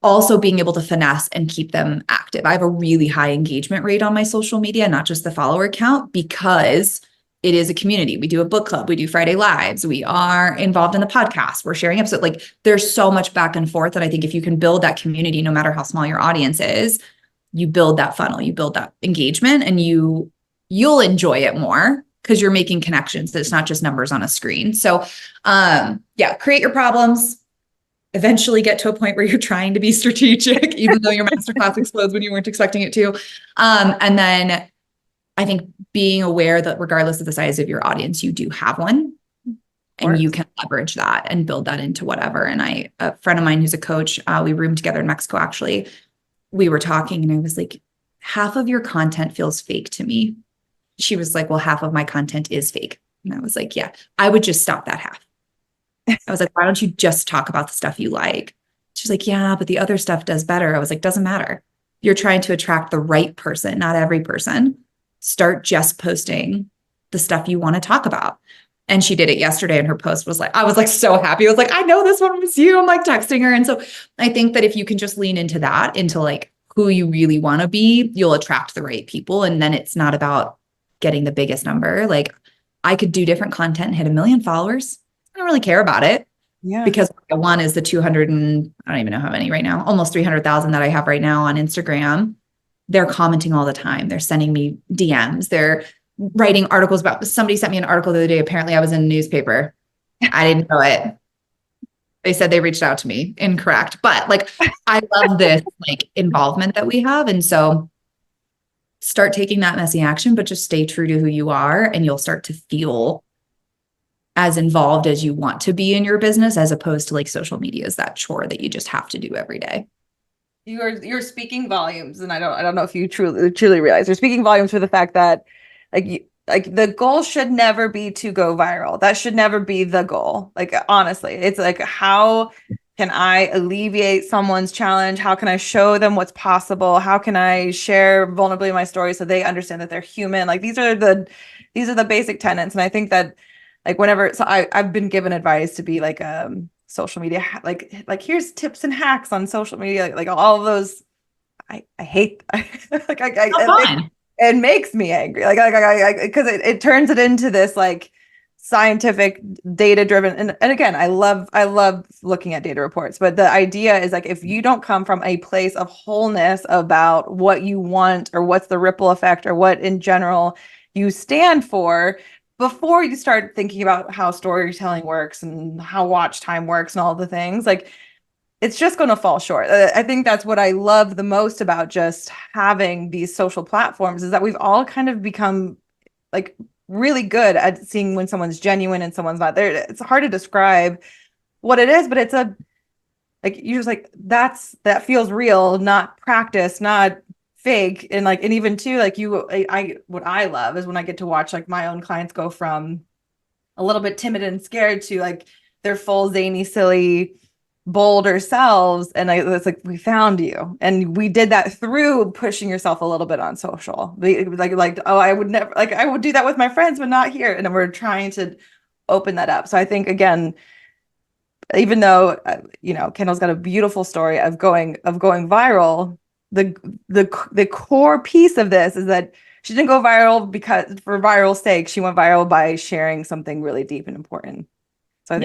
also being able to finesse and keep them active. I have a really high engagement rate on my social media, not just the follower count, because it is a community. We do a book club. We do Friday lives. We are involved in the podcast. We're sharing episodes. Like there's so much back and forth that I think if you can build that community, no matter how small your audience is, you build that funnel, you build that engagement, and you'll enjoy it more because you're making connections. It's not just numbers on a screen. So create your problems. Eventually get to a point where you're trying to be strategic, even though your masterclass explodes when you weren't expecting it to. And then I think being aware that regardless of the size of your audience, you do have one and you can leverage that and build that into whatever. And a friend of mine who's a coach, we roomed together in Mexico, actually, we were talking and I was like, half of your content feels fake to me. She was like, well, half of my content is fake. And I was like, yeah, I would just stop that half. I was like, why don't you just talk about the stuff you like? She's like, yeah, but the other stuff does better. I was like, doesn't matter. You're trying to attract the right person, not every person. Start just posting the stuff you want to talk about. And she did it yesterday. And her post was like, I was like, so happy. I was like, I know this one was you. I'm like texting her. And so I think that if you can just lean into that, into like who you really want to be, you'll attract the right people. And then it's not about getting the biggest number. Like I could do different content and hit 1 million followers. I don't really care about it. Yeah. Because one is the 200 and I don't even know how many right now, almost 300,000 that I have right now on Instagram. They're commenting all the time. They're sending me DMs. They're writing articles about, somebody sent me an article the other day. Apparently I was in a newspaper. I didn't know it. They said they reached out to me. Incorrect. But like, I love this like involvement that we have. And so start taking that messy action, but just stay true to who you are and you'll start to feel as involved as you want to be in your business, as opposed to like social media is that chore that you just have to do every day. You're speaking volumes, and I don't know if you truly realize you're speaking volumes for the fact that like the goal should never be to go viral. That should never be the goal. Like honestly, it's like, how can I alleviate someone's challenge? How can I show them what's possible? How can I share vulnerably my story so they understand that they're human? Like these are the basic tenets, and I think that like whenever, so I've been given advice to be like social media, like here's tips and hacks on social media, like all of those. I hate like it makes me angry, like because it turns it into this like scientific, data driven, and again, I love looking at data reports, but the idea is like if you don't come from a place of wholeness about what you want or what's the ripple effect or what in general you stand for before you start thinking about how storytelling works and how watch time works and all the things, like it's just going to fall short. I think that's what I love the most about just having these social platforms is that we've all kind of become like really good at seeing when someone's genuine and someone's not there. It's hard to describe what it is, but it's like you're just like that feels real, not practice, not fake. And like, and even too, like what I love is when I get to watch like my own clients go from a little bit timid and scared to like their full zany, silly, bolder selves. And it's like, we found you. And we did that through pushing yourself a little bit on social. Like, oh, I would never, like, I would do that with my friends, but not here. And we're trying to open that up. So I think, again, even though, Kendall's got a beautiful story of going viral, the core piece of this is that she didn't go viral because for viral sake. She went viral by sharing something really deep and important. So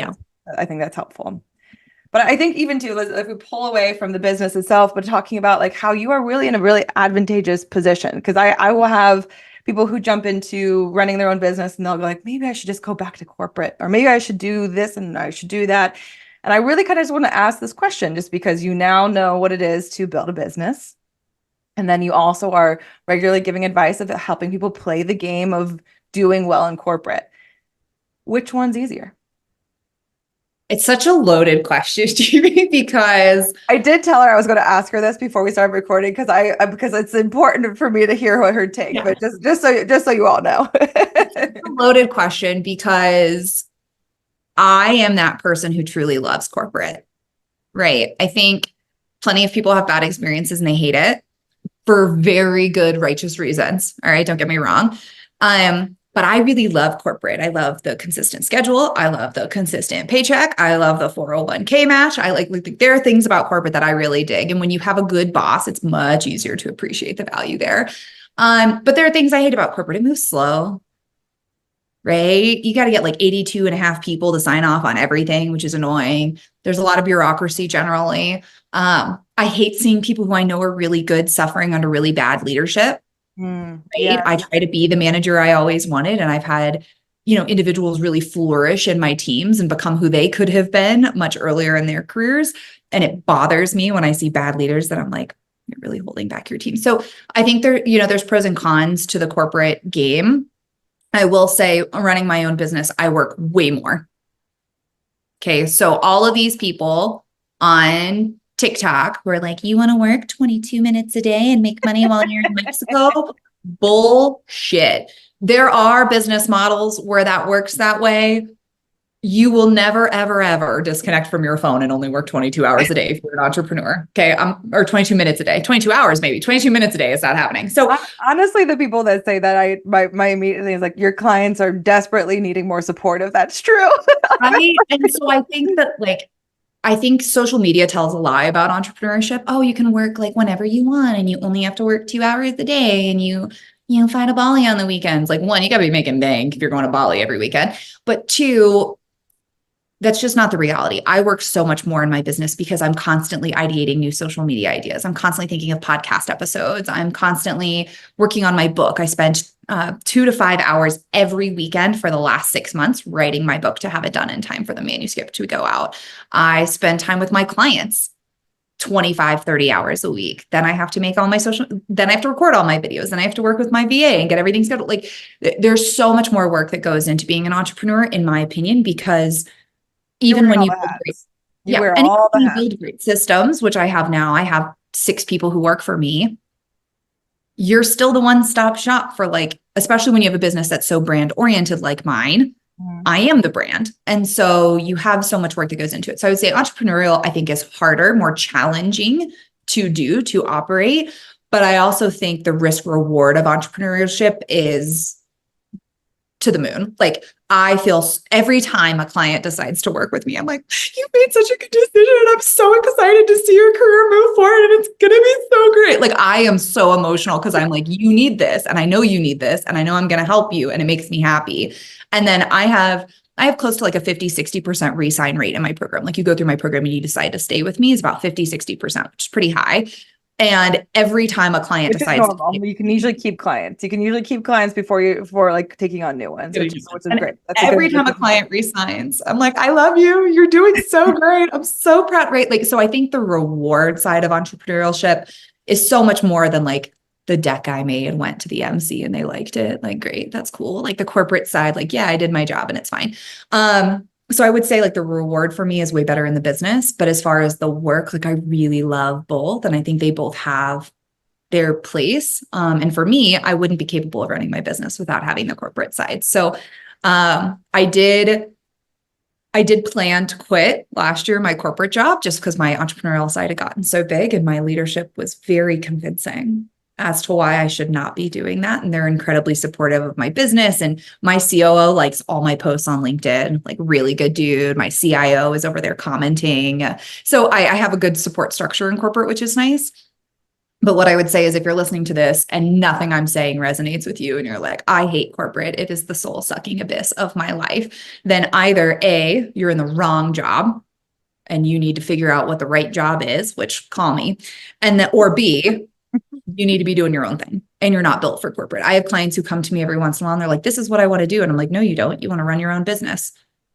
I think that's helpful. But I think even too, if we pull away from the business itself, but talking about like how you are really in a really advantageous position, because I will have people who jump into running their own business and they'll go like, maybe I should just go back to corporate, or maybe I should do this and I should do that. And I really kind of just want to ask this question just because you now know what it is to build a business. And then you also are regularly giving advice of helping people play the game of doing well in corporate. Which one's easier? It's such a loaded question, Jamie, because I did tell her I was going to ask her this before we started recording because it's important for me to hear what her take. Yeah. But just so you all know, it's a loaded question because I am that person who truly loves corporate, right? I think plenty of people have bad experiences and they hate it for very good, righteous reasons. All right, don't get me wrong. But I really love corporate. I love the consistent schedule. I love the consistent paycheck. I love the 401k match. I like there are things about corporate that I really dig. And when you have a good boss, it's much easier to appreciate the value there. But there are things I hate about corporate. It moves slow, right? You got to get like 82 and a half people to sign off on everything, which is annoying. There's a lot of bureaucracy generally. I hate seeing people who I know are really good suffering under really bad leadership. Right? Yeah. I try to be the manager I always wanted. And I've had, individuals really flourish in my teams and become who they could have been much earlier in their careers. And it bothers me when I see bad leaders that I'm like, you're really holding back your team. So I think there's pros and cons to the corporate game. I will say running my own business, I work way more. Okay. So all of these people on TikTok were like, you want to work 22 minutes a day and make money while you're in Mexico? Bullshit. There are business models where that works that way. You will never, ever, ever disconnect from your phone and only work 22 hours a day if you're an entrepreneur. Okay. Or 22 minutes a day, 22 hours, maybe 22 minutes a day is not happening. So honestly, the people that say that my immediate thing is like, your clients are desperately needing more support if that's true. Right. And so I think that I think social media tells a lie about entrepreneurship. Oh, you can work like whenever you want and you only have to work 2 hours a day and you fly to Bali on the weekends. Like one, you got to be making bank if you're going to Bali every weekend. But two, that's just not the reality. I work so much more in my business because I'm constantly ideating new social media ideas. I'm constantly thinking of podcast episodes. I'm constantly working on my book. I spent 2 to 5 hours every weekend for the last 6 months writing my book to have it done in time for the manuscript to go out. I spend time with my clients 25, 30 hours a week. Then I have to make all my then I have to record all my videos. Then I have to work with my VA and get everything scheduled. Like there's so much more work that goes into being an entrepreneur, in my opinion, because even when you build great systems, which I have now, I have 6 people who work for me. You're still the one-stop shop for especially when you have a business that's so brand oriented like mine. I am the brand. And so you have so much work that goes into it. So I would say entrepreneurial, I think, is harder, more challenging to operate. But I also think the risk reward of entrepreneurship is to the moon. Like I feel every time a client decides to work with me, I'm like, you made such a good decision. And I'm so excited to see your career move forward. And it's going to be so great. Like, I am so emotional because I'm like, you need this. And I know you need this. And I know I'm going to help you. And it makes me happy. And then I have close to like a 50-60% re-sign rate in my program. Like, you go through my program and you decide to stay with me is about 50-60%, which is pretty high. And every time a client decides, normal. You can usually keep clients. You can usually keep clients before like taking on new ones, which is great. That's every time a client resigns, I'm like, I love you. You're doing so great. I'm so proud. Right. Like, so I think the reward side of entrepreneurship is so much more than like the deck I made and went to the MC and they liked it. Like, great. That's cool. Like the corporate side, like, yeah, I did my job and it's fine. So I would say like the reward for me is way better in the business, but as far as the work, like I really love both. And I think they both have their place. And for me, I wouldn't be capable of running my business without having the corporate side. So I did plan to quit last year, my corporate job, just because my entrepreneurial side had gotten so big and my leadership was very convincing as to why I should not be doing that. And they're incredibly supportive of my business. And my COO likes all my posts on LinkedIn, like really good dude. My CIO is over there commenting. So I have a good support structure in corporate, which is nice. But what I would say is if you're listening to this and nothing I'm saying resonates with you and you're like, I hate corporate, it is the soul sucking abyss of my life, then either A, you're in the wrong job and you need to figure out what the right job is, which call me, or B, you need to be doing your own thing and you're not built for corporate. I have clients who come to me every once in a while and they're like, this is what I want to do. And I'm like, no, you don't. You want to run your own business.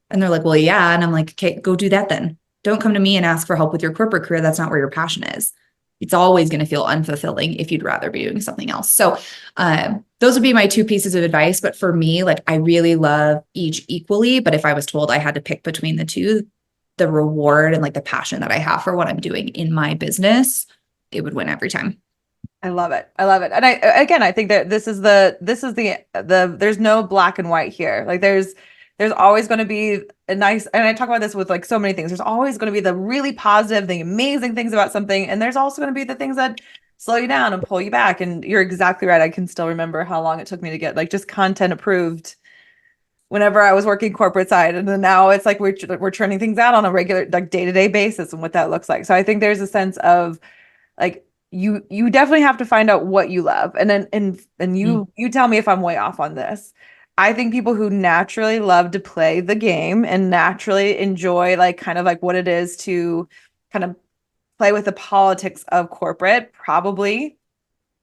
And they're like, well, yeah. And I'm like, okay, go do that then. Don't come to me and ask for help with your corporate career. That's not where your passion is. It's always going to feel unfulfilling if you'd rather be doing something else. So those would be my two pieces of advice. But for me, like I really love each equally. But if I was told I had to pick between the two, the reward and like the passion that I have for what I'm doing in my business, it would win every time. I love it. I love it. And I think that this is the there's no black and white here. Like there's always going to be a nice, and I talk about this with like so many things. There's always going to be the really positive, the amazing things about something. And there's also going to be the things that slow you down and pull you back. And you're exactly right. I can still remember how long it took me to get like just content approved whenever I was working corporate side. And then now it's like we're churning things out on a regular, like day-to-day basis and what that looks like. So I think there's a sense of like, you definitely have to find out what you love. And then you tell me if I'm way off on this. I think people who naturally love to play the game and naturally enjoy like kind of like what it is to kind of play with the politics of corporate probably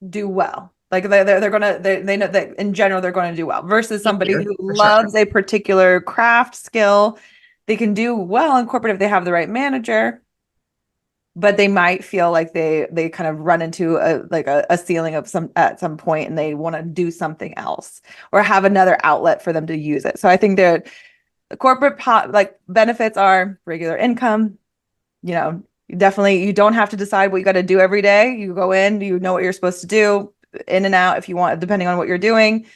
do well. Like they know that in general they're going to do well versus somebody who loves a particular craft skill. They can do well in corporate if they have the right manager, but they might feel like they kind of run into a ceiling of at some point and they want to do something else or have another outlet for them to use it. So I think the corporate like benefits are regular income. You know, you don't have to decide what you got to do every day. You go in, you know what you're supposed to do, in and out if you want, depending on what you're doing.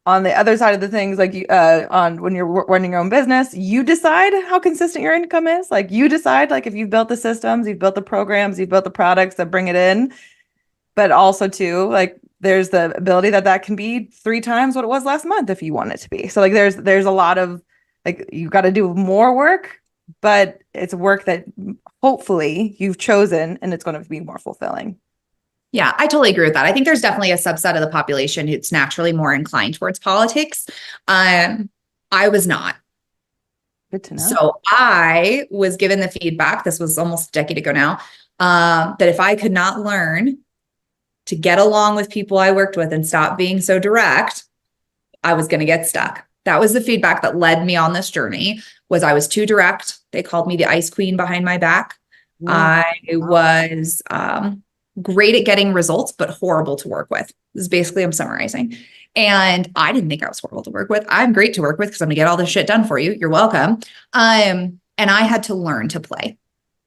On the other side of the things, like on when you're running your own business, you decide how consistent your income is. Like you decide, like if you've built the systems, you've built the programs, you've built the products that bring it in. But also too, like there's the ability that can be 3 times what it was last month if you want it to be. So like there's a lot of like you got to do more work, but it's work that hopefully you've chosen and it's going to be more fulfilling. Yeah, I totally agree with that. I think there's definitely a subset of the population who's naturally more inclined towards politics. I was not. Good to know. So I was given the feedback, this was almost a decade ago now, that if I could not learn to get along with people I worked with and stop being so direct, I was going to get stuck. That was the feedback that led me on this journey, was I was too direct. They called me the ice queen behind my back. I was great at getting results, but horrible to work with. This is basically, I'm summarizing. And I didn't think I was horrible to work with. I'm great to work with because I'm gonna get all this shit done for you. You're welcome. And I had to learn to play,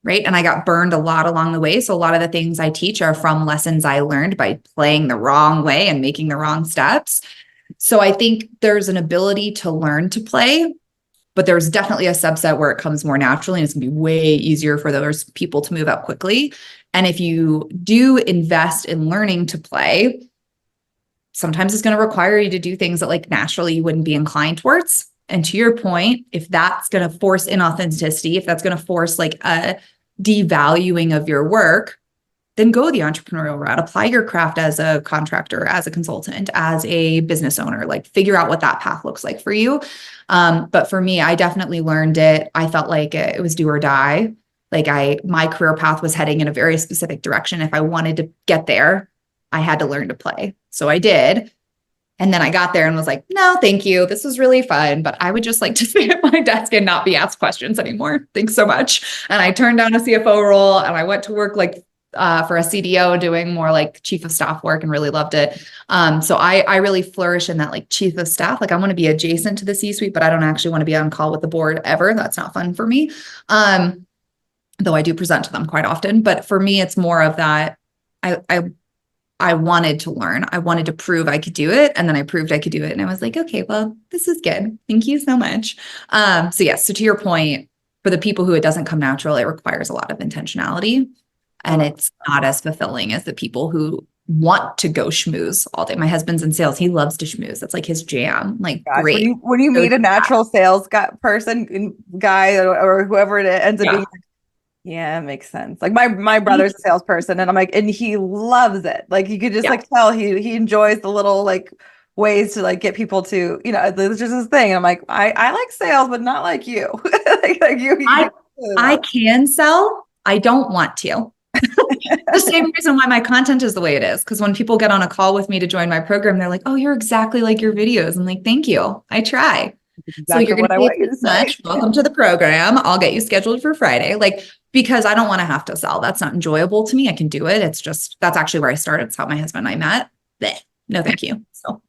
right? And I got burned a lot along the way. So a lot of the things I teach are from lessons I learned by playing the wrong way and making the wrong steps. So I think there's an ability to learn to play, but there's definitely a subset where it comes more naturally and it's gonna be way easier for those people to move up quickly. And if you do invest in learning to play, sometimes it's going to require you to do things that like naturally you wouldn't be inclined towards. And to your point, if that's going to force inauthenticity, if that's going to force like a devaluing of your work, then go the entrepreneurial route. Apply your craft as a contractor, as a consultant, as a business owner, like figure out what that path looks like for you. But for me, I definitely learned it. I felt like it was do or die. Like my career path was heading in a very specific direction. If I wanted to get there, I had to learn to play. So I did. And then I got there and was like, no, thank you. This was really fun, but I would just like to sit at my desk and not be asked questions anymore. Thanks so much. And I turned down a CFO role and I went to work like for a CDO doing more like chief of staff work and really loved it. So I really flourish in that like chief of staff. Like I want to be adjacent to the C-suite, but I don't actually want to be on call with the board ever. That's not fun for me. Though I do present to them quite often, but for me, it's more of that. I wanted to learn. I wanted to prove I could do it. And then I proved I could do it. And I was like, okay, well, this is good. Thank you so much. So yes, so to your point, for the people who it doesn't come natural, it requires a lot of intentionality. And it's not as fulfilling as the people who want to go schmooze all day. My husband's in sales. He loves to schmooze. That's like his jam. Like, Gosh, great. when you meet a natural sales guy or whoever it ends up being, yeah, it makes sense. Like my brother's a salesperson and I'm like, and he loves it. Like you could just like tell he enjoys the little like ways to like get people to, it's just his thing. And I'm like, I like sales, but not like you. like you. I can sell. I don't want to. The same reason why my content is the way it is. Because when people get on a call with me to join my program, they're like, oh, you're exactly like your videos. I'm like, thank you. I try. Exactly so you're going to pay this much. Welcome to the program. I'll get you scheduled for Friday. Like, because I don't want to have to sell. That's not enjoyable to me. I can do it. It's just, that's actually where I started. It's how my husband and I met. Blech. No, thank you. So.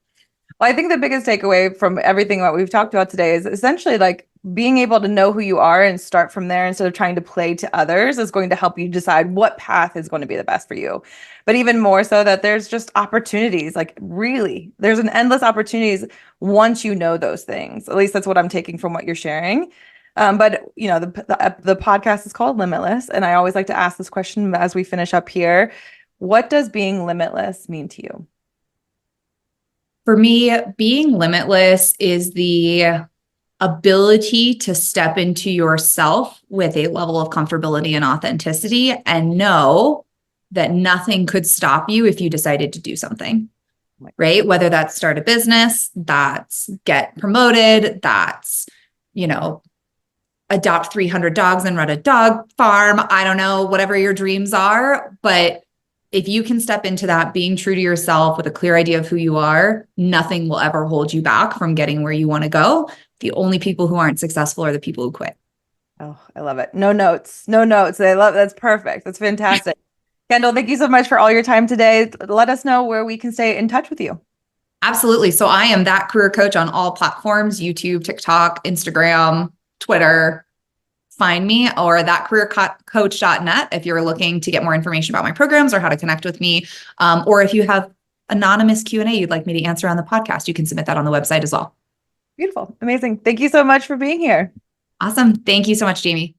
Well, I think the biggest takeaway from everything that we've talked about today is essentially like being able to know who you are and start from there instead of trying to play to others is going to help you decide what path is going to be the best for you. But even more so that there's just opportunities, like really, there's an endless opportunities once you know those things. At least that's what I'm taking from what you're sharing. But the podcast is called Limitless. And I always like to ask this question as we finish up here. What does being limitless mean to you? For me, being limitless is the ability to step into yourself with a level of comfortability and authenticity and know that nothing could stop you if you decided to do something, right? Whether that's start a business, that's get promoted, that's, adopt 300 dogs and run a dog farm. I don't know, whatever your dreams are, but if you can step into that, being true to yourself with a clear idea of who you are, nothing will ever hold you back from getting where you want to go. The only people who aren't successful are the people who quit. Oh, I love it. No notes. That's perfect. That's fantastic. Kendall, thank you so much for all your time today. Let us know where we can stay in touch with you. Absolutely. So I am that career coach on all platforms, YouTube, TikTok, Instagram, Twitter. Find me, or thatcareercoach.net if you're looking to get more information about my programs or how to connect with me. Or if you have anonymous Q&A you'd like me to answer on the podcast, you can submit that on the website as well. Beautiful. Amazing. Thank you so much for being here. Awesome. Thank you so much, Jamie.